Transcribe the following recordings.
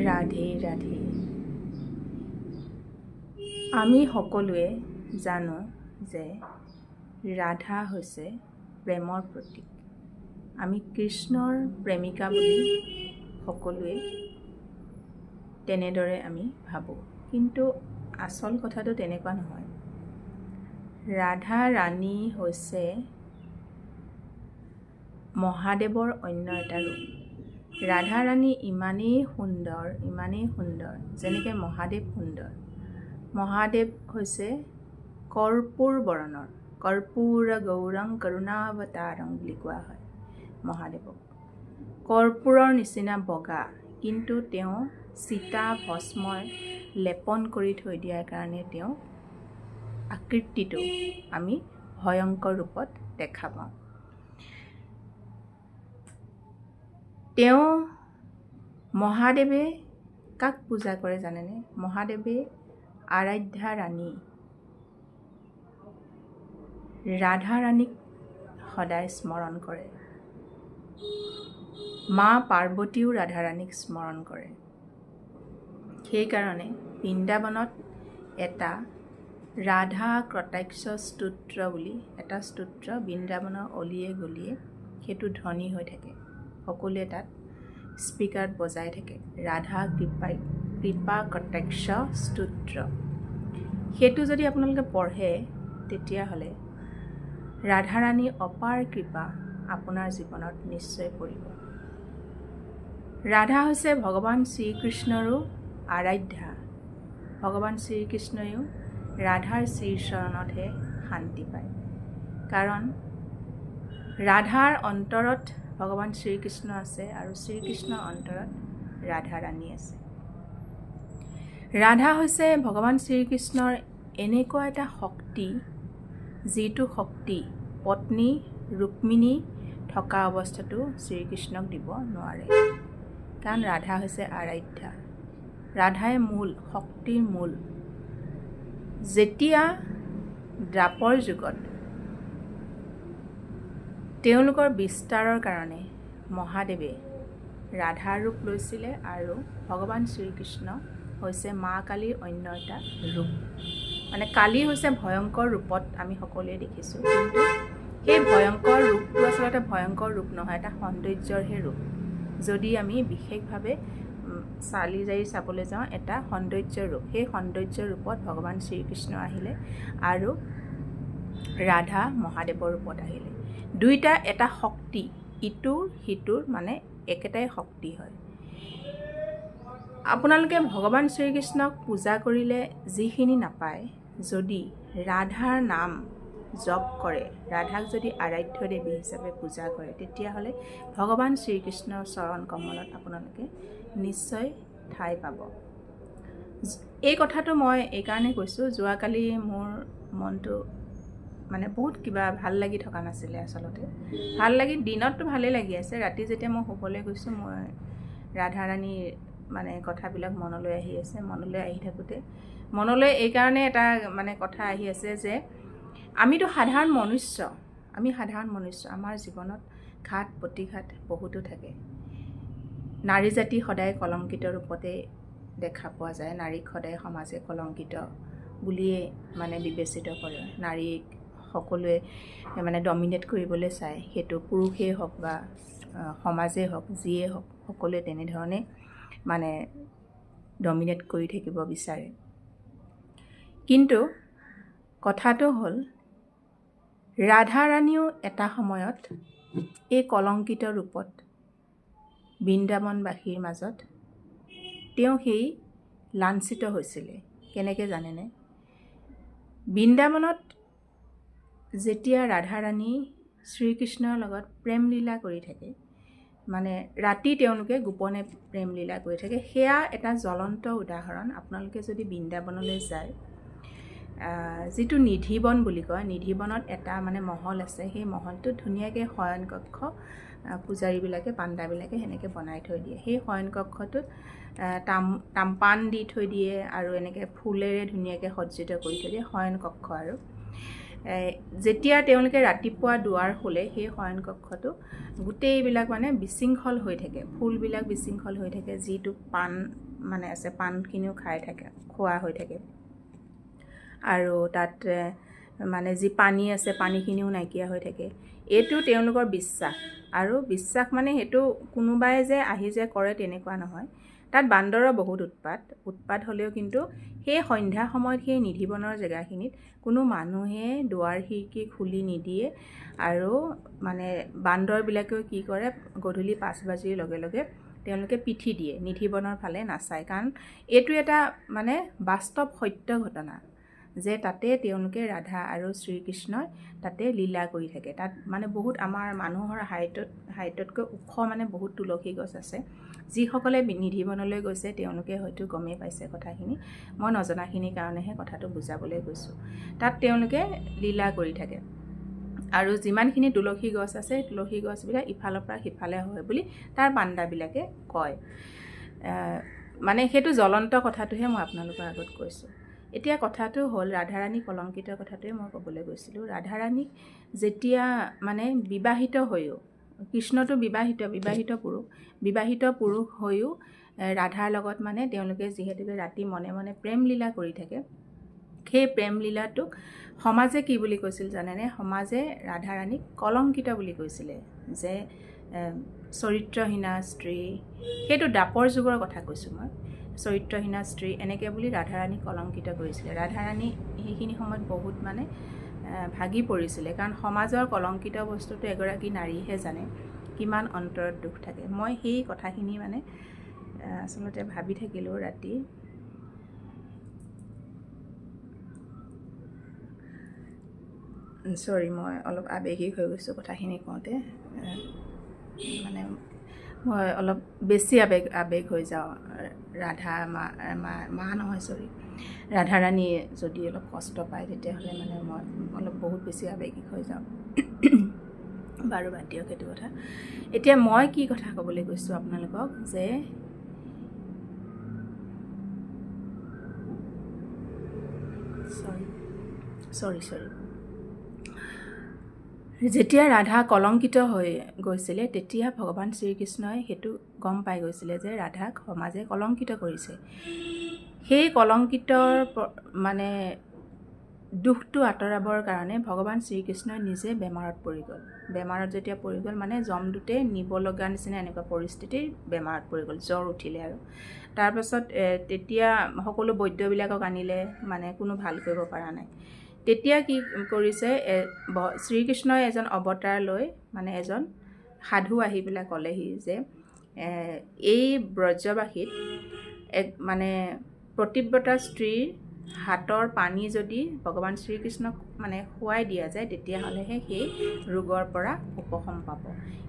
ৰাধে ৰাধে। আমি সকলোৱে জানো যে ৰাধা হৈছে প্ৰেমৰ প্ৰতীক। আমি কৃষ্ণৰ প্ৰেমিকা বুলি সকলোৱে তেনেদৰে আমি ভাবোঁ, কিন্তু আচল কথাটো তেনেকুৱা নহয়। ৰাধা ৰাণী হৈছে মহাদেৱৰ অন্য এটা ৰূপ। ৰাধা ৰাণী ইমানেই সুন্দৰ, যেনেকৈ মহাদেৱ সুন্দৰ। মহাদেৱ হৈছে কৰ্পূৰ বৰণৰ, কৰ্পূৰ গৌৰং কৰুণাৱতাৰং বুলি কোৱা হয় মহাদেৱক। কৰ্পূৰৰ নিচিনা বগা, কিন্তু তেওঁ চিতা ভস্মই লেপন কৰি থৈ দিয়াৰ কাৰণে তেওঁ আকৃতিটো আমি ভয়ংকৰ ৰূপত দেখা পাওঁ। তেওঁ মহাদেৱে কাক পূজা কৰে জানেনে? মহাদেৱে আৰাধ্যা ৰাণী ৰাধা ৰাণীক সদায় স্মৰণ কৰে। মা পাৰ্বতীও ৰাধা ৰাণীক স্মৰণ কৰে। সেইকাৰণে বৃন্দাবনত এটা ৰাধা কটাক্ষ স্তোত্ৰ বুলি এটা স্তোত্ৰ বৃন্দাবনৰ অলিয়ে গলিয়ে সেইটো ধ্বনি হৈ থাকে। সকলোৱে তাত স্পীকাৰত বজাই থাকে, ৰাধা কৃপা কটাক্ষ স্তোত্ৰ। সেইটো যদি আপোনালোকে পঢ়ে, তেতিয়াহ'লে ৰাধা ৰাণীৰ অপাৰ কৃপা আপোনাৰ জীৱনত নিশ্চয় পৰিব। ৰাধা হৈছে ভগৱান শ্ৰীকৃষ্ণৰো আৰাধ্যা। ভগৱান শ্ৰীকৃষ্ণইও ৰাধাৰ শ্ৰীচৰণতহে শান্তি পায়, কাৰণ ৰাধাৰ অন্তৰত ভগৱান শ্ৰীকৃষ্ণ আছে আৰু শ্ৰীকৃষ্ণৰ অন্তৰত ৰাধা ৰাণী আছে। ৰাধা হৈছে ভগৱান শ্ৰীকৃষ্ণৰ এনেকুৱা এটা শক্তি, যিটো শক্তি পত্নী ৰুক্মিণী থকা অৱস্থাতো শ্ৰীকৃষ্ণক দিব নোৱাৰে, কাৰণ ৰাধা হৈছে আৰাধ্যা। ৰাধাই মূল, শক্তিৰ মূল। যেতিয়া দ্বাপৰ যুগত তেওঁলোকৰ বিস্তাৰৰ কাৰণে মহাদেৱে ৰাধাৰ ৰূপ লৈছিলে, আৰু ভগৱান শ্ৰীকৃষ্ণ হৈছে মা কালীৰ অন্য এটা ৰূপ। মানে কালী হৈছে ভয়ংকৰ ৰূপত আমি সকলোৱে দেখিছোঁ, কিন্তু সেই ভয়ংকৰ ৰূপটো আচলতে ভয়ংকৰ ৰূপ নহয়, এটা সৌন্দৰ্যৰহে ৰূপ। যদি আমি বিশেষভাৱে চালি জাৰি চাবলৈ যাওঁ, এটা সৌন্দৰ্যৰ ৰূপ। সেই সৌন্দৰ্যৰ ৰূপত ভগৱান শ্ৰীকৃষ্ণ আহিলে আৰু ৰাধা মহাদেৱৰ ৰূপত আহিলে। দুইটা এটা শক্তি, ইটোৰ সিটোৰ মানে একেটাই শক্তি হয়। আপোনালোকে ভগৱান শ্ৰীকৃষ্ণক পূজা কৰিলে যিখিনি নাপায়, যদি ৰাধাৰ নাম জপ কৰে, ৰাধাক যদি আৰাধ্য দেৱী হিচাপে পূজা কৰে, তেতিয়াহ'লে ভগৱান শ্ৰীকৃষ্ণৰ চৰণ কমলত আপোনালোকে নিশ্চয় ঠাই পাব। এই কথাটো মই এইকাৰণে কৈছোঁ, যোৱাকালি মোৰ মনটো মানে বহুত কিবা ভাল লাগি থকা নাছিলে। আচলতে ভাল লাগি, দিনততো ভালেই লাগি আছে, ৰাতি যেতিয়া মই শুবলৈ গৈছোঁ, মই ৰাধা ৰাণীৰ মানে কথাবিলাক মনলৈ আহি আছে। মনলৈ আহি থাকোঁতে মনলৈ এইকাৰণে এটা মানে কথা আহি আছে যে আমিতো সাধাৰণ মনুষ্য, আমাৰ জীৱনত ঘাত প্ৰতিঘাত বহুতো থাকে। নাৰী জাতি সদায় কলংকিত ৰূপতে দেখা পোৱা যায়। নাৰীক সদায় সমাজে কলংকিত বুলিয়ে মানে বিবেচিত কৰে। নাৰীক সকলোৱে মানে ডমিনেট কৰিবলৈ চায়, সেইটো পুৰুষেই হওক বা সমাজেই হওক, যিয়ে হওক, সকলোৱে তেনেধৰণে মানে ডমিনেট কৰি থাকিব বিচাৰে। কিন্তু কথাটো হ'ল, ৰাধা ৰাণীও এটা সময়ত এই কলংকিত ৰূপত বৃন্দাবনবাসীৰ মাজত তেওঁ সেই লাঞ্ছিত হৈছিলে। কেনেকৈ জানেনে? বৃন্দাবনত যেতিয়া ৰাধা ৰাণী শ্ৰীকৃষ্ণৰ লগত প্ৰেম লীলা কৰি থাকে, মানে ৰাতি তেওঁলোকে গোপনে প্ৰেম লীলা কৰি থাকে, সেয়া এটা জ্বলন্ত উদাহৰণ। আপোনালোকে যদি বৃন্দাবনলৈ যায়, যিটো নিধিবন বুলি কয়, নিধিবনত এটা মানে মহল আছে। সেই মহলটোত ধুনীয়াকৈ শয়নকক্ষ পূজাৰীবিলাকে, পাণ্ডাবিলাকে সেনেকৈ বনাই থৈ দিয়ে। সেই শয়নকক্ষটোত তামপান দি থৈ দিয়ে আৰু এনেকৈ ফুলেৰে ধুনীয়াকৈ সজ্জিত কৰি থৈ দিয়ে, শয়নকক্ষ। আৰু যেতিয়া তেওঁলোকে ৰাতিপুৱা দুৱাৰ খোলে সেই শয়নকক্ষটো গোটেইবিলাক মানে বিশৃংখল হৈ থাকে, ফুলবিলাক বিশৃংখল হৈ থাকে, যিটো পাণ মানে আছে পাণখিনিও খোৱা হৈ থাকে, আৰু তাত মানে যি পানী আছে পানীখিনিও নাইকিয়া হৈ থাকে। এইটো তেওঁলোকৰ বিশ্বাস, আৰু বিশ্বাস মানে সেইটো কোনোবাই যে আহি যে কৰে তেনেকুৱা নহয়। তাত বান্দৰৰ বহুত উৎপাত হ'লেও কিন্তু সেই সন্ধ্যা সময়ত সেই নিধিবনৰ জেগাখিনিত কোনো মানুহে দুৱাৰ খিৰিকী খুলি নিদিয়ে, আৰু মানে বান্দৰবিলাকেও কি কৰে, গধূলি 5 বাজিৰ লগে লগে তেওঁলোকে পিঠি দিয়ে, নিধিবনৰ ফালে নাচায়। কাৰণ এইটো এটা মানে বাস্তৱ সত্য ঘটনা যে তাতে তেওঁলোকে ৰাধা আৰু শ্ৰীকৃষ্ণই তাতে লীলা কৰি থাকে। তাত মানে বহুত আমাৰ মানুহৰ হাইটতকৈ ওখ মানে বহুত তুলসী গছ আছে। যিসকলে নিধিবনলৈ গৈছে তেওঁলোকে হয়তো গমেই পাইছে কথাখিনি, মই নজনাখিনিৰ কাৰণেহে কথাটো বুজাবলৈ গৈছোঁ। তাত তেওঁলোকে লীলা কৰি থাকে, আৰু যিমানখিনি তুলসী গছ আছে তুলসী গছবিলাক ইফালৰ পৰা সিফালে হয় বুলি তাৰ পাণ্ডাবিলাকে কয়। মানে সেইটো জ্বলন্ত কথাটোহে মই আপোনালোকৰ আগত কৈছোঁ। এতিয়া কথাটো হ'ল ৰাধাৰাণী কলংকিত কথাটোৱে মই ক'বলৈ গৈছিলোঁ। ৰাধাৰাণীক যেতিয়া মানে বিবাহিত হৈও, কৃষ্ণটো বিবাহিত পুৰুষ হৈও ৰাধাৰ লগত মানে তেওঁলোকে যিহেতুকে ৰাতি মনে মনে প্ৰেম লীলা কৰি থাকে, সেই প্ৰেম লীলাটোক সমাজে কি বুলি কৈছিল জানেনে? সমাজে ৰাধাৰাণীক কলংকিত বুলি কৈছিলে, যে চৰিত্ৰহীনা স্ত্ৰী, সেইটো দ্বাপৰ যুগৰ কথা কৈছোঁ মই, চৰিত্ৰহীনা স্ত্ৰী এনেকৈ বুলি ৰাধাৰাণীক কলংকিত কৰিছিলে। ৰাধাৰাণী সেইখিনি সময়ত বহুত মানে ভাগি পৰিছিলে, কাৰণ সমাজৰ কলংকিত বস্তুটো এগৰাকী নাৰীহে জানে কিমান অন্তৰত দুখ থাকে। মই সেই কথাখিনি মানে আচলতে ভাবি থাকিলোঁ ৰাতি। মই অলপ আৱেগিক হৈ গৈছোঁ কথাখিনি কওঁতে, মানে মই অলপ বেছি আৱেগ হৈ যাওঁ। ৰাধাৰাণী যদি অলপ কষ্ট পায় তেতিয়াহ'লে মানে মই অলপ বহুত বেছি আৱেগিক হৈ যাওঁ। বাৰু বাদ দিয়ক সেইটো কথা। এতিয়া মই কি কথা ক'বলৈ গৈছোঁ আপোনালোকক, যে যেতিয়া ৰাধা কলংকিত হৈ গৈছিলে তেতিয়া ভগৱান শ্ৰীকৃষ্ণই সেইটো গম পাই গৈছিলে যে ৰাধাক সমাজে কলংকিত কৰিছে। সেই কলংকিতৰ মানে দুখটো আঁতৰাবৰ কাৰণে ভগৱান শ্ৰীকৃষ্ণই নিজে বেমাৰত পৰি গ'ল। বেমাৰত যেতিয়া পৰি গ'ল মানে যমদূতে নিব লগা নিচিনা এনেকুৱা পৰিস্থিতিৰ বেমাৰত পৰি গ'ল, জ্বৰ উঠিলে। আৰু তাৰপাছত তেতিয়া সকলো বৈদ্যবিলাকক আনিলে, মানে কোনো ভাল কৰিব পৰা নাই। তেতিয়া কি কৰিছে, শ্ৰীকৃষ্ণই এজন অৱতাৰ লৈ মানে এজন সাধু আহি পেলাই ক'লেহি যে এই ব্ৰজবাসীত মানে প্ৰতিব্ৰতা স্ত্ৰীৰ হাতৰ পানী যদি ভগৱান শ্ৰীকৃষ্ণক মানে খুৱাই দিয়া যায় তেতিয়াহ'লেহে সেই ৰোগৰ পৰা উপশম পাব।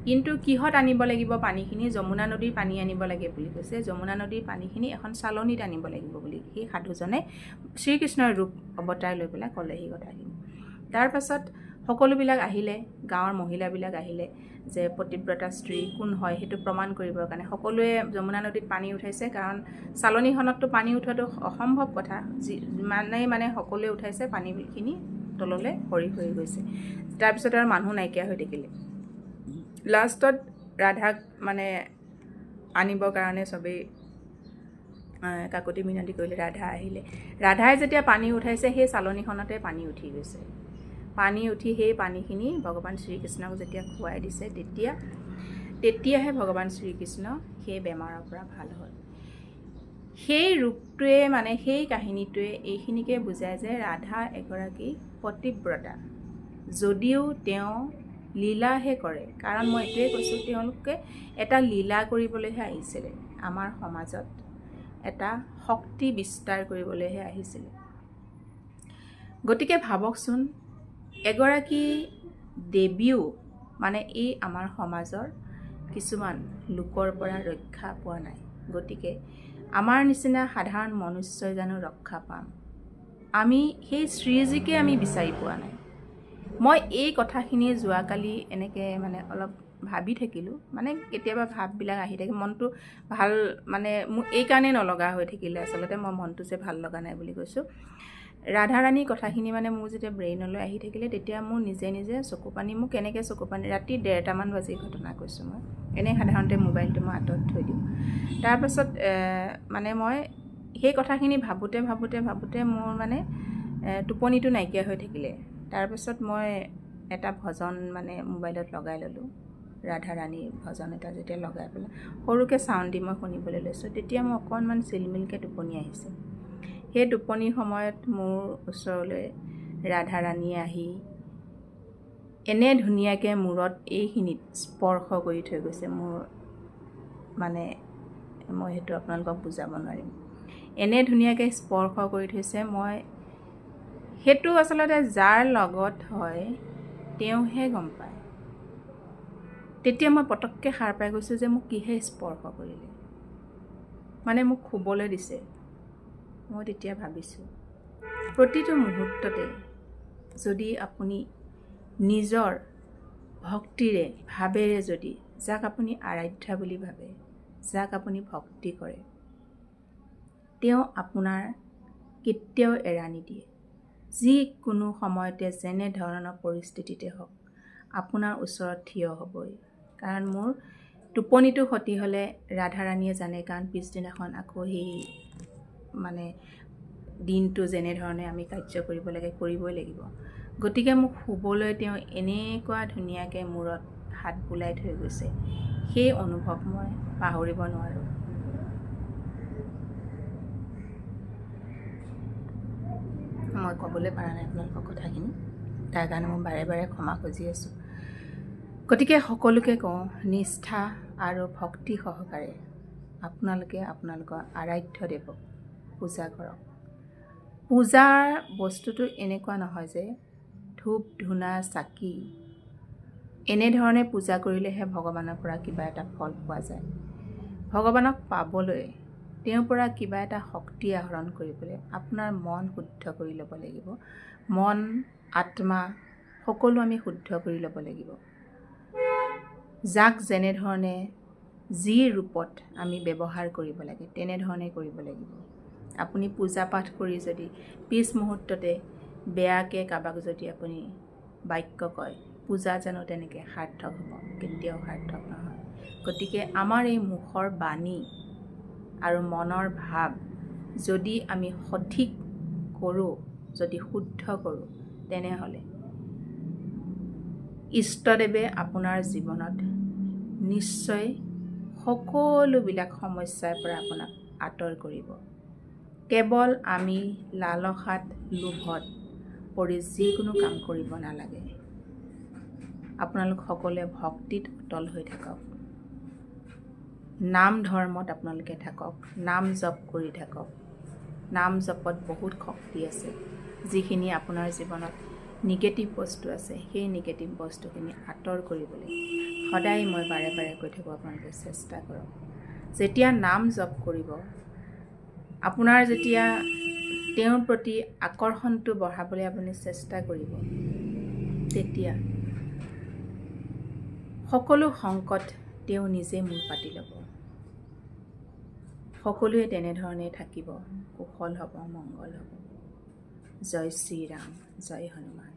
কিন্তু কিহত আনিব লাগিব পানীখিনি? যমুনা নদীৰ পানী আনিব লাগে বুলি কৈছে। যমুনা নদীৰ পানীখিনি এখন চালনীত আনিব লাগিব বুলি সেই সাধুজনে শ্ৰীকৃষ্ণৰ ৰূপ অৱতাৰ লৈ পেলাই ক'লেহি কথাখিনি। তাৰপাছত সকলোবিলাক আহিলে, গাঁৱৰ মহিলাবিলাক আহিলে যে প্ৰতিব্ৰতা স্ত্ৰী কোন হয় সেইটো প্ৰমাণ কৰিবৰ কাৰণে। সকলোৱে যমুনা নদীত পানী উঠাইছে, কাৰণ চালনীখনততো পানী উঠোৱাটো অসম্ভৱ কথা। যিমানেই মানে সকলোৱে উঠাইছে পানীখিনি তললৈ সৰি গৈছে। তাৰপিছত আৰু মানুহ নাইকিয়া হৈ থাকিলে। লাষ্টত ৰাধাক মানে আনিবৰ কাৰণে চবেই কাকতি মিনতি কৰিলে, ৰাধা আহিলে। ৰাধাই যেতিয়া পানী উঠাইছে সেই চালনীখনতে পানী উঠি গৈছে। পানী উঠি সেই পানীখিনি ভগৱান শ্ৰীকৃষ্ণক যেতিয়া খুৱাই দিছে তেতিয়াহে ভগৱান শ্ৰীকৃষ্ণ সেই বেমাৰৰ পৰা ভাল হ'ল। সেই ৰূপটোৱে মানে সেই কাহিনীটোৱে এইখিনিকে বুজায় যে ৰাধা এগৰাকী পতিব্ৰতা, যদিও তেওঁ লীলাহে কৰে। কাৰণ মই এইটোৱে কৈছোঁ, তেওঁলোকে এটা লীলা কৰিবলৈহে আহিছিলে, আমাৰ সমাজত এটা শক্তি বিস্তাৰ কৰিবলৈহে আহিছিলে। গতিকে ভাবকচোন, এগৰাকী দেৱীও মানে এই আমাৰ সমাজৰ কিছুমান লোকৰ পৰা ৰক্ষা পোৱা নাই। গতিকে আমাৰ নিচিনা সাধাৰণ মনুষ্যই জানো ৰক্ষা পাম? আমি সেই শ্ৰীজীকে আমি বিচাৰি পোৱা নাই। মই এই কথাখিনি যোৱাকালি এনেকৈ মানে অলপ ভাবি থাকিলোঁ। মানে কেতিয়াবা ভাববিলাক আহি থাকে, মনটো ভাল মানে মোৰ এই কাৰণেই নলগা হৈ থাকিলে। আচলতে মই মনটো যে ভাল লগা নাই বুলি কৈছোঁ, ৰাধাৰাণীৰ কথাখিনি মানে মোৰ যেতিয়া ব্ৰেইনলৈ আহি থাকিলে তেতিয়া মোৰ নিজে নিজে চকু পানী মোৰ কেনেকৈ চকু পানী ৰাতি 1:30মান বাজি ঘটনা কৈছোঁ মই এনেই সাধাৰণতে মোবাইলটো মই আঁতৰত থৈ দিওঁ তাৰপাছত মানে মই সেই কথাখিনি ভাবোঁতে মোৰ মানে টোপনিটো নাইকিয়া হৈ থাকিলে তাৰপাছত মই এটা ভজন মানে মোবাইলত লগাই ল'লোঁ ৰাধাৰাণীৰ ভজন এটা যেতিয়া লগাই পেলাই সৰুকৈ চাউণ্ড দি মই শুনিবলৈ লৈছোঁ তেতিয়া মই অকণমান চিলমিলকৈ টোপনি আহিছে সেই টোপনিৰ সময়ত মোৰ ওচৰলৈ ৰাধাৰাণীয়ে আহি এনে ধুনীয়াকৈ মূৰত এইখিনিত স্পৰ্শ কৰি থৈ গৈছে মোৰ মানে মই সেইটো আপোনালোকক বুজাব নোৱাৰিম এনে ধুনীয়াকৈ স্পৰ্শ কৰি থৈছে মই সেইটো আচলতে যাৰ লগত হয় তেওঁহে গম পায় তেতিয়া মই পটককৈ সাৰ পাই গৈছোঁ যে মোক কিহে স্পৰ্শ কৰিলে মানে মোক শুবলৈ দিছে মই তেতিয়া ভাবিছোঁ প্ৰতিটো মুহূৰ্ততে যদি আপুনি নিজৰ ভক্তিৰে ভাৱেৰে যদি যাক আপুনি আৰাধ্যা বুলি ভাবে যাক আপুনি ভক্তি কৰে তেওঁ আপোনাৰ কেতিয়াও এৰা নিদিয়ে যিকোনো সময়তে যেনে ধৰণৰ পৰিস্থিতিতে হওক আপোনাৰ ওচৰত থিয় হ'বই কাৰণ মোৰ টোপনিটো ক্ষতি হ'লে ৰাধাৰাণীয়ে জানে কাৰণ পিছদিনাখন আকৌ সেই মানে দিনটো যেনেধৰণে আমি কাৰ্য কৰিব লাগে কৰিবই লাগিব গতিকে মোক শুবলৈ তেওঁ এনেকুৱা ধুনীয়াকৈ মূৰত হাত বুলাই থৈ গৈছে সেই অনুভৱ মই পাহৰিব নোৱাৰোঁ মই ক'বলৈ পৰা নাই আপোনালোকৰ কথাখিনি তাৰ কাৰণে মই বাৰে বাৰে ক্ষমা খুজি আছোঁ গতিকে সকলোকে কওঁ নিষ্ঠা আৰু ভক্তি সহকাৰে আপোনালোকে আপোনালোকৰ আৰাধ্য দেৱক পূজা কৰক পূজাৰ বস্তুটো এনেকুৱা নহয় যে ধূপ ধূনা চাকি এনেধৰণে পূজা কৰিলেহে ভগৱানৰ পৰা কিবা এটা ফল পোৱা যায় ভগৱানক পাবলৈ তেওঁৰ পৰা কিবা এটা শক্তি আহৰণ কৰিবলৈ আপোনাৰ মন শুদ্ধ কৰি ল'ব লাগিব মন আত্মা সকলো আমি শুদ্ধ কৰি ল'ব লাগিব যাক যেনেধৰণে যি ৰূপত আমি ব্যৱহাৰ কৰিব লাগে তেনেধৰণে কৰিব লাগিব আপুনি পূজা পাঠ কৰি যদি পিছ মুহূৰ্ততে বেয়াকৈ কাবাক যদি আপুনি বাক্য কয় পূজা জানো তেনেকৈ সাৰ্থক হ'ব কেতিয়াও সাৰ্থক নহয় গতিকে আমাৰ এই মুখৰ বাণী আৰু মনৰ ভাৱ যদি আমি সঠিক কৰোঁ যদি শুদ্ধ কৰোঁ তেনেহ'লে ইষ্টদেৱে আপোনাৰ জীৱনত নিশ্চয় সকলোবিলাক সমস্যাৰ পৰা আপোনাক আঁতৰ কৰিব কেৱল আমি লালসাত লোভত পৰি যিকোনো কাম কৰিব নালাগে আপোনালোক সকলোৱে ভক্তিত অটল হৈ থাকক নাম ধৰ্মত আপোনালোকে থাকক নাম জপ কৰি থাকক নাম জপত বহুত শক্তি আছে যিখিনি আপোনাৰ জীৱনত নিগেটিভ বস্তু আছে সেই নিগেটিভ বস্তুখিনি আঁতৰ কৰিবলৈ সদায় মই বাৰে বাৰে কৈ থাকোঁ আপোনালোকে চেষ্টা কৰক যেতিয়া নাম জপ কৰিব আপোনাৰ যেতিয়া তেওঁৰ প্ৰতি আকৰ্ষণটো বঢ়াবলৈ আপুনি চেষ্টা কৰিব তেতিয়া সকলো সংকট তেওঁ নিজে মূৰ পাতি ল'ব সকলোৱে তেনেধৰণে থাকিব কুশল হ'ব মংগল হ'ব জয় শ্ৰীৰাম জয় হনুমান